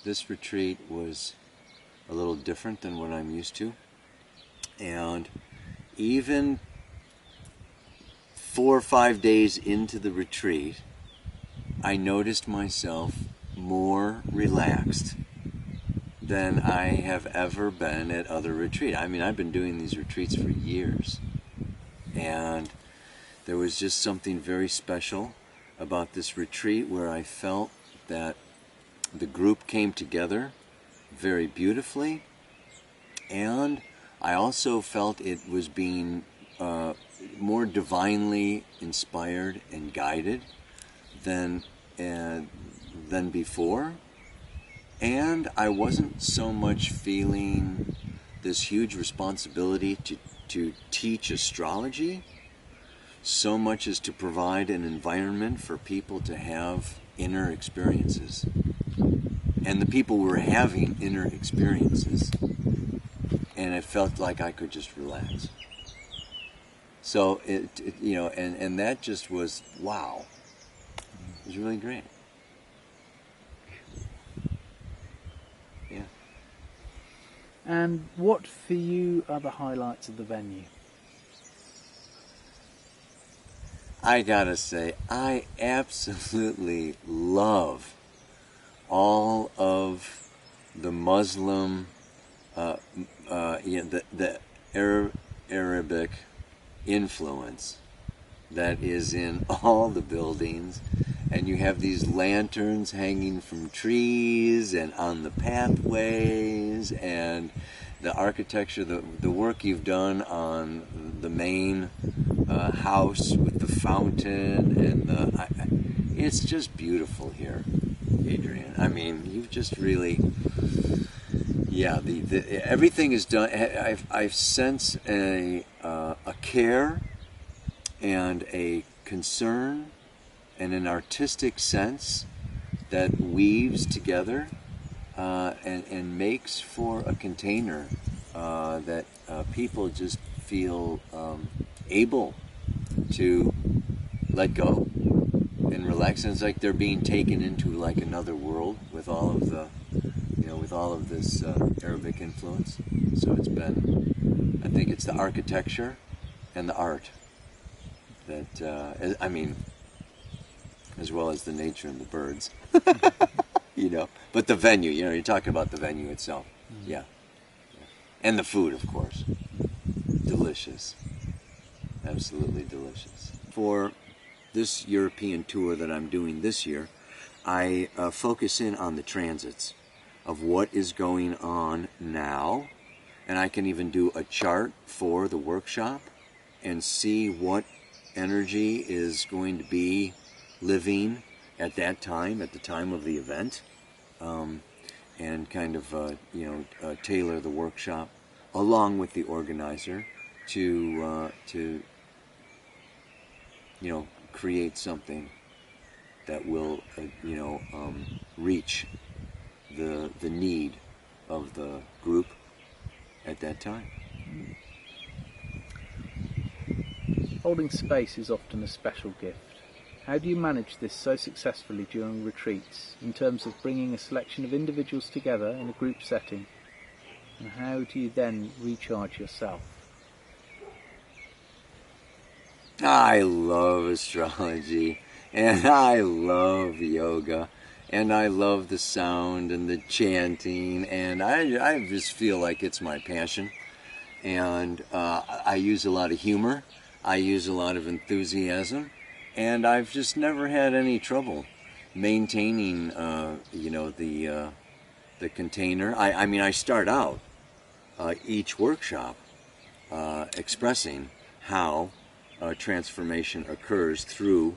this retreat was a little different than what I'm used to. And even 4 or 5 days into the retreat, I noticed myself more relaxed than I have ever been at other retreats. I mean, I've been doing these retreats for years, and there was just something very special about this retreat where I felt that the group came together very beautifully, and I also felt it was being more divinely inspired and guided than before. And I wasn't so much feeling this huge responsibility to teach astrology, so much as to provide an environment for people to have inner experiences. And the people were having inner experiences, and it felt like I could just relax. So and that just was, wow. It was really great. Yeah. And what for you are the highlights of the venue? I gotta say, I absolutely love all of the Muslim, the Arabic influence that is in all the buildings. And you have these lanterns hanging from trees and on the pathways, and the architecture, the work you've done on the main house with the fountain, and it's just beautiful here, Adrian. I mean, you've just really, yeah, everything is done. I sense a care and a concern and an artistic sense that weaves together and makes for a container that people just feel able to let go and relax. And it's like they're being taken into like another world with all of the, with all of this Arabic influence. So it's been, I think it's the architecture and the art that, I mean, as well as the nature and the birds, but the venue, you're talking about the venue itself. Yeah. And the food, of course. Delicious. Absolutely delicious. For this European tour that I'm doing this year, I focus in on the transits of what is going on now, and I can even do a chart for the workshop and see what energy is going to be living at that time, at the time of the event, and kind of tailor the workshop along with the organizer to create something that will reach the need of the group at that time. Holding space is often a special gift. How do you manage this so successfully during retreats, in terms of bringing a selection of individuals together in a group setting? And how do you then recharge yourself? I love astrology, and I love yoga, and I love the sound and the chanting, and I just feel like it's my passion. And I use a lot of humor, I use a lot of enthusiasm, and I've just never had any trouble maintaining, the container. I mean, I start out each workshop expressing how transformation occurs through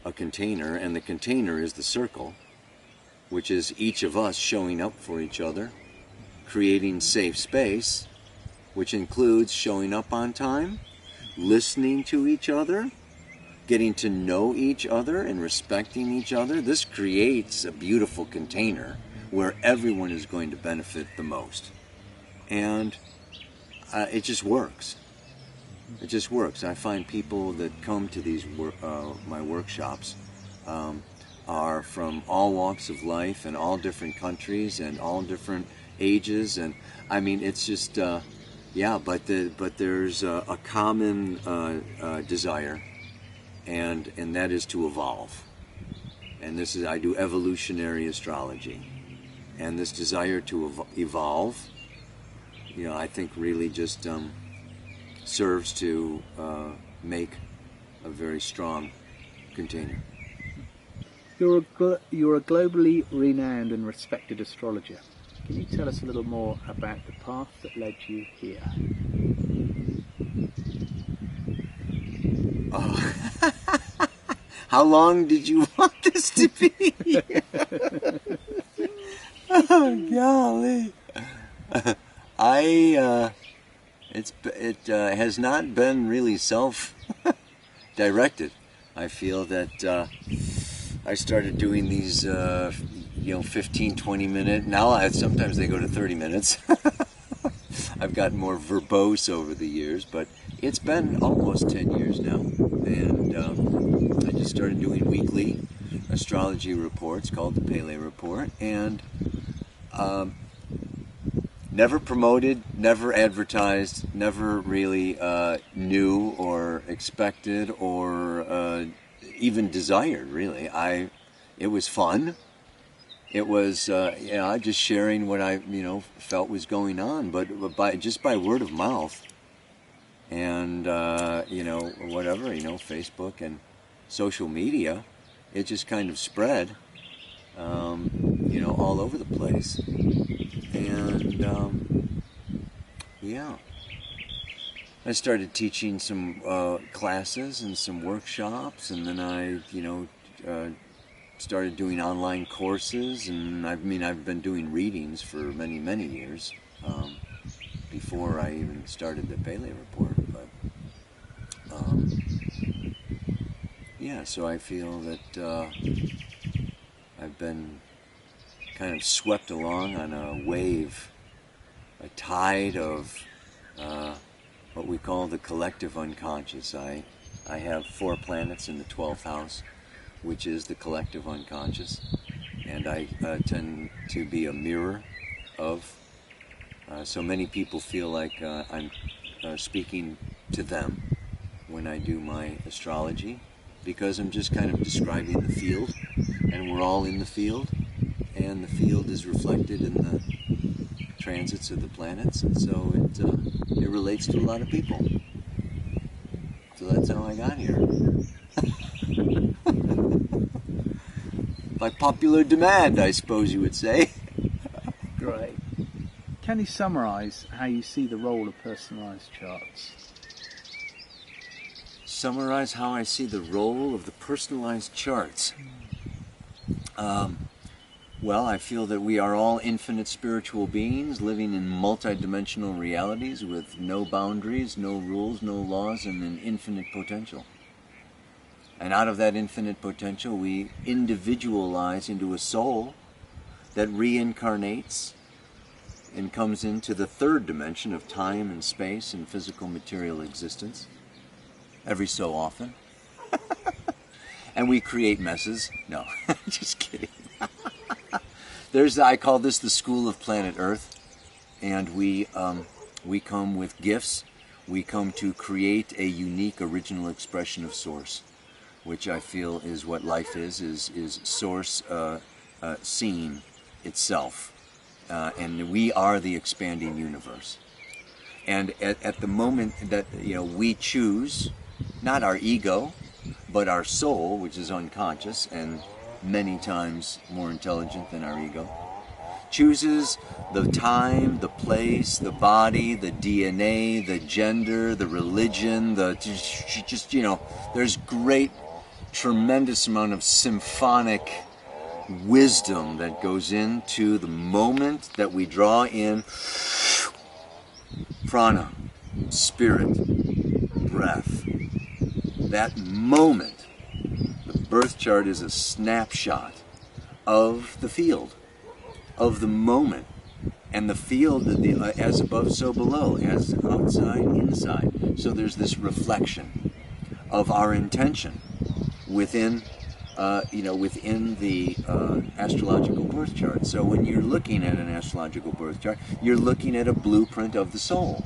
a container, and the container is the circle, which is each of us showing up for each other, creating safe space, which includes showing up on time, listening to each other, getting to know each other and respecting each other. This creates a beautiful container where everyone is going to benefit the most. And it just works. It just works. I find people that come to these my workshops are from all walks of life and all different countries and all different ages, and I mean it's just but there's a common desire, and that is to evolve. And this is, I do evolutionary astrology, and this desire to evolve, I think really just serves to make a very strong container. You're a globally renowned and respected astrologer. Can you tell us a little more about the path that led you here? Oh. How long did you want this to be? Oh, golly. It has not been really self-directed. I feel that I started doing these 15, 20 minute, now sometimes they go to 30 minutes. I've gotten more verbose over the years, but it's been almost 10 years now, and I just started doing weekly astrology reports called the Pele Report, and never promoted, never advertised, never really knew or expected or even desired, really. It was fun. It was just sharing what I felt was going on, but just by word of mouth, and Facebook and social media, it just kind of spread, all over the place, and I started teaching some classes and some workshops, and then I started doing online courses, and I've been doing readings for many, many years before I even started the Pele Report. But so I feel that I've been kind of swept along on a wave, a tide of what we call the collective unconscious. I have 4 planets in the 12th house, which is the collective unconscious, and I tend to be a mirror of, so many people feel like I'm speaking to them when I do my astrology, because I'm just kind of describing the field, and we're all in the field, and the field is reflected in the transits of the planets, and so it relates to a lot of people. So that's how I got here. By popular demand, I suppose you would say. Great. Can you summarise how you see the role of personalised charts? Summarize how I see the role of the personalized charts. Well, I feel that we are all infinite spiritual beings living in multidimensional realities with no boundaries, no rules, no laws, and an infinite potential. And out of that infinite potential, we individualize into a soul that reincarnates and comes into the 3rd dimension of time and space and physical material existence every so often. And we create messes. No, just kidding. I call this the school of planet Earth, and we come with gifts. We come to create a unique, original expression of Source, which I feel is what life is Source seeing itself, and we are the expanding universe. And at the moment that we choose, not our ego, but our soul, which is unconscious and many times more intelligent than our ego, chooses the time, the place, the body, the DNA, the gender, the religion, there's great, tremendous amount of symphonic wisdom that goes into the moment that we draw in prana, spirit, breath. That moment, the birth chart is a snapshot of the field, of the moment, and the field, as above, so below, as outside, inside. So there's this reflection of our intention within within the astrological birth chart. So when you're looking at an astrological birth chart, you're looking at a blueprint of the soul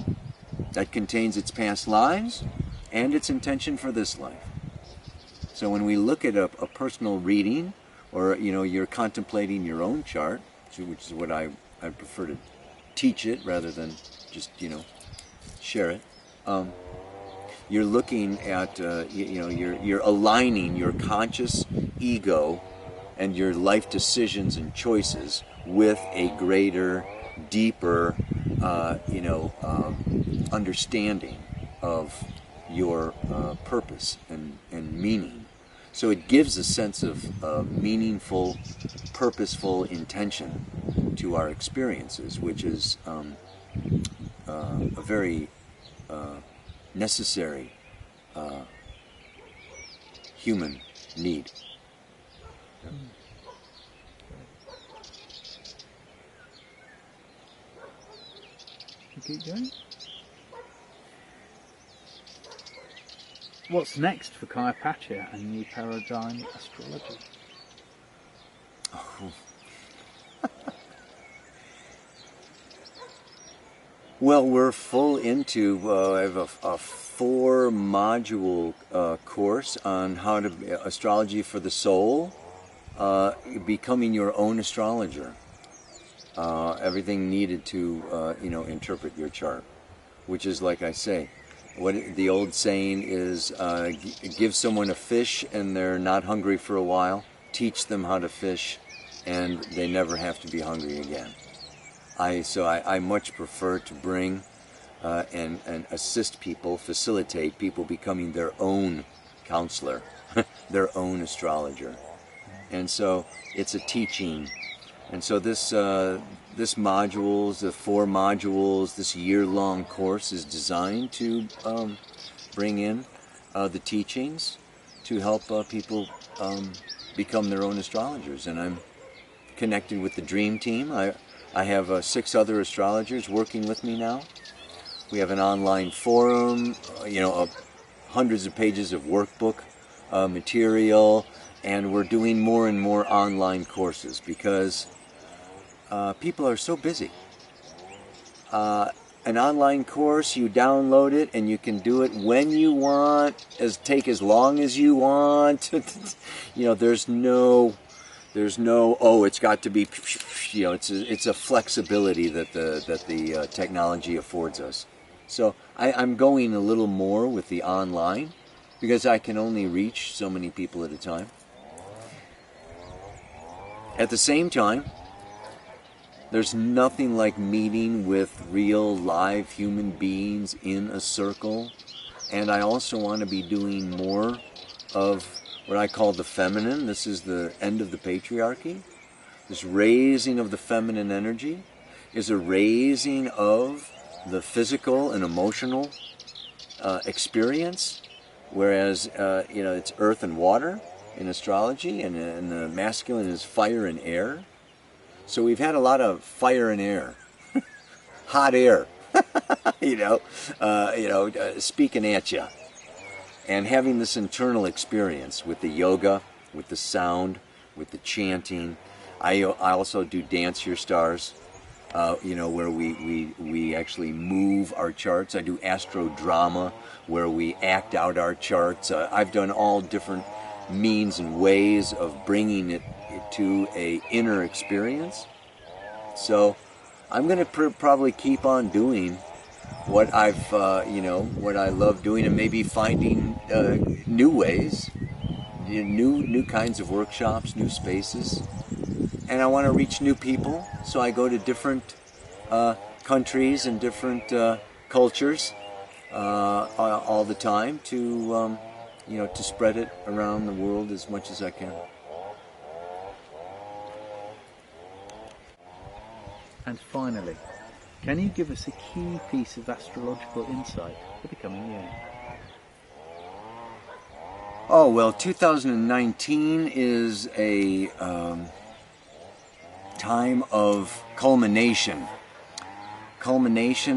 that contains its past lives and its intention for this life. So when we look at a personal reading, or you're contemplating your own chart, which is what I prefer to teach it rather than just share it. You're looking at you're aligning your conscious ego and your life decisions and choices with a greater, deeper understanding of your purpose and meaning. So it gives a sense of meaningful, purposeful intention to our experiences, which is a very necessary human need. Keep going. What's next for Kaypacha and New Paradigm Astrology? Oh. Well, we're full into, I have a 4-module course on how to, astrology for the soul, becoming your own astrologer. Everything needed to, interpret your chart, which is, like I say, what the old saying is, give someone a fish and they're not hungry for a while, teach them how to fish and they never have to be hungry again. I much prefer to bring and assist people, facilitate people becoming their own counselor, their own astrologer. And so it's a teaching. And so this modules, the 4 modules, this year-long course is designed to bring in the teachings to help people become their own astrologers. And I'm connected with the Dream Team. I have 6 other astrologers working with me now. We have an online forum, hundreds of pages of workbook material, and we're doing more and more online courses because people are so busy. An online course, you download it and you can do it when you want, take as long as you want. There's no it's got to be, it's a flexibility that the technology affords us. So I'm going a little more with the online because I can only reach so many people at a time. At the same time, there's nothing like meeting with real live human beings in a circle. And I also want to be doing more of what I call the feminine. This is the end of the patriarchy. This raising of the feminine energy is a raising of the physical and emotional experience, whereas it's earth and water in astrology, and the masculine is fire and air. So we've had a lot of fire and air, hot air, speaking at you. And having this internal experience with the yoga, with the sound, with the chanting. I also do Dance Your Stars, where we actually move our charts. I do astro drama, where we act out our charts. I've done all different means and ways of bringing it to a inner experience. So I'm going to probably keep on doing what what I love doing, and maybe finding new ways, new kinds of workshops, new spaces. And I want to reach new people, so I go to different countries and different cultures all the time to to spread it around the world as much as I can. And finally, can you give us a key piece of astrological insight for the coming year? Oh, well, 2019 is a time of culmination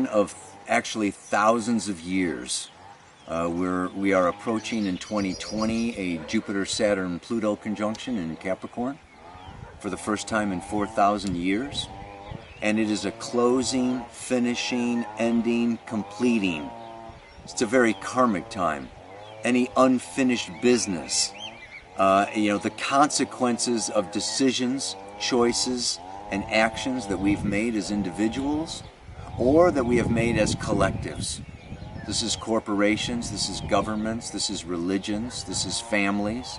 of actually thousands of years We are approaching in 2020 a Jupiter-Saturn-Pluto conjunction in Capricorn for the first time in 4,000 years. And it is a closing, finishing, ending, completing. It's a very karmic time. Any unfinished business, the consequences of decisions, choices, and actions that we've made as individuals or that we have made as collectives. This is corporations, this is governments, this is religions, this is families.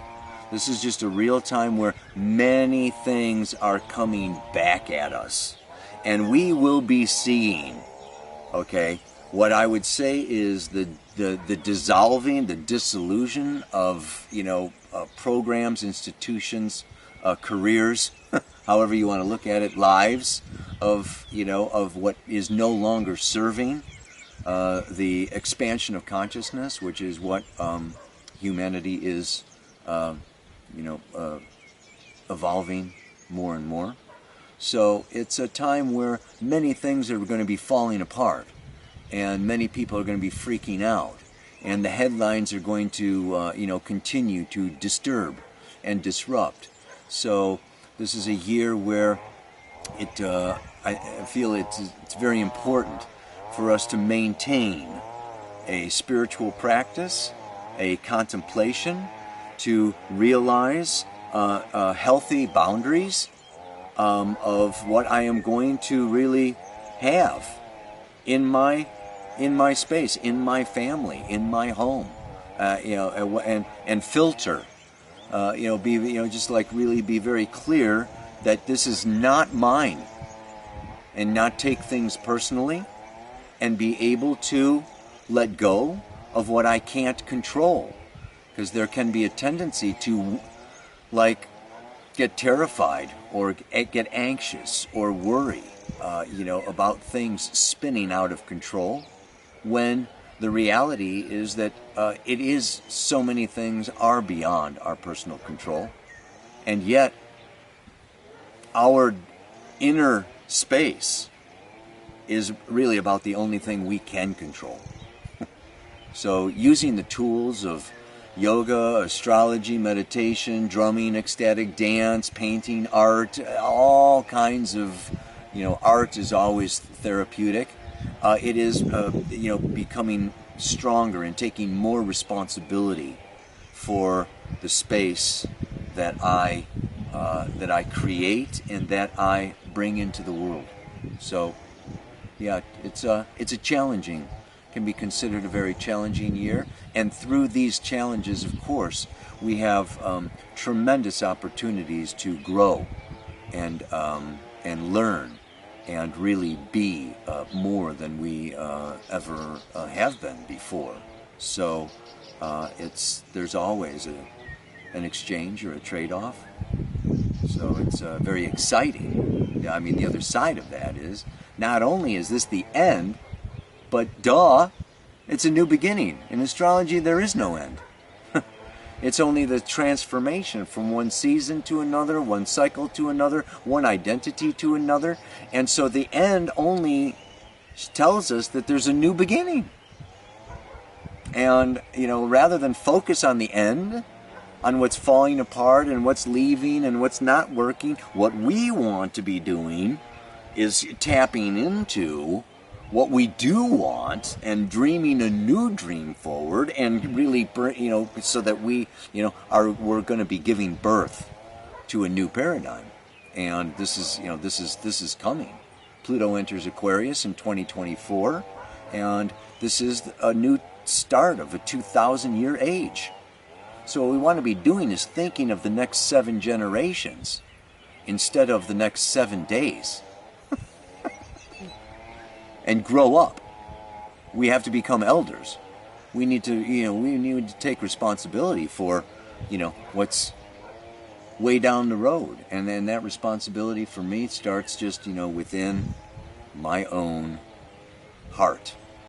This is just a real time where many things are coming back at us. And we will be seeing, okay, what I would say is the dissolving, the dissolution of, programs, institutions, careers, however you want to look at it, lives of what is no longer serving the expansion of consciousness, which is what humanity is, evolving more and more. So it's a time where many things are going to be falling apart, and many people are going to be freaking out, and the headlines are going to, continue to disturb and disrupt. So this is a year where I feel it's very important for us to maintain a spiritual practice, a contemplation, to realize healthy boundaries of what I am going to really have in my space, in my family, in my home, and filter, just like really be very clear that this is not mine, and not take things personally, and be able to let go of what I can't control, because there can be a tendency to get terrified or get anxious or worry, about things spinning out of control, when the reality is that so many things are beyond our personal control, and yet our inner space is really about the only thing we can control. So using the tools of yoga, astrology, meditation, drumming, ecstatic dance, painting, art, all kinds of, art is always therapeutic. It is, becoming stronger and taking more responsibility for the space that I create and that I bring into the world. So, yeah, it's a challenging, can be considered a very challenging year. And through these challenges, of course, we have tremendous opportunities to grow and learn and really be more than we ever have been before. So there's always an exchange or a trade-off. So it's very exciting. I mean, the other side of that is, not only is this the end, but it's a new beginning. In astrology, there is no end. It's only the transformation from one season to another, one cycle to another, one identity to another. And so the end only tells us that there's a new beginning. And, rather than focus on the end, on what's falling apart and what's leaving and what's not working, what we want to be doing is tapping into what we do want and dreaming a new dream forward, and really, so that we're going to be giving birth to a new paradigm. And this is coming. Pluto enters Aquarius in 2024, and this is a new start of a 2,000-year age. So what we want to be doing is thinking of the next 7 generations instead of the next 7 days. And grow up. We have to become elders. We need to, take responsibility for, what's way down the road. And then that responsibility for me starts just, within my own heart.